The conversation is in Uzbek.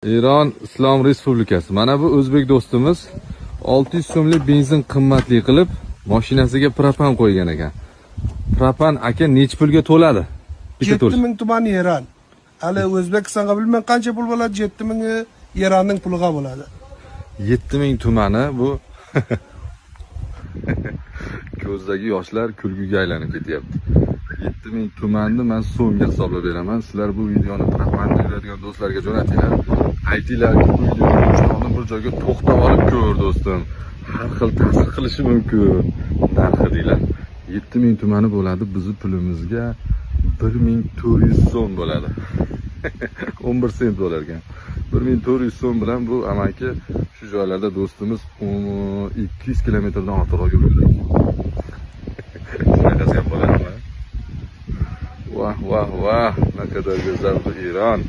Eron Islom Respublikasi. Mana bu o'zbek do'stimiz 600 so'mlik benzin qimmatli qilib mashinasiga propan qo'ygan ekan. Propan aka necha pulga to'ladi? 7000 tuman Eron. Hali O'zbekistonga bilmem qancha pul bo'ladi, 7000 Eronning puliga bo'ladi. 7000 tumani bu ko'zdagi yoshlar kulguga aylanib ketyapti. 7000 tumanni men so'mga hisoblab beraman. Sizlar bu videoni propaganda qiladigan do'stlarga jo'natinglar. Aytinglarki bu videoni uchtonni bir joyga to'xtab olib ko'r do'stim. Har xil ta'sir qilishi mumkin. Narxi deylar. 7000 tumani bo'ladi, bizni pulimizga 1400 so'm bo'ladi. 11 sent bo'lar ekan. 1400 so'm bilan bu amaki shu joylarda do'stimiz 200 kilometrdan ortiqroq yuradi. Shunaqasi ham bo'ladimi? Vah, naqadar go'zal bu Eron.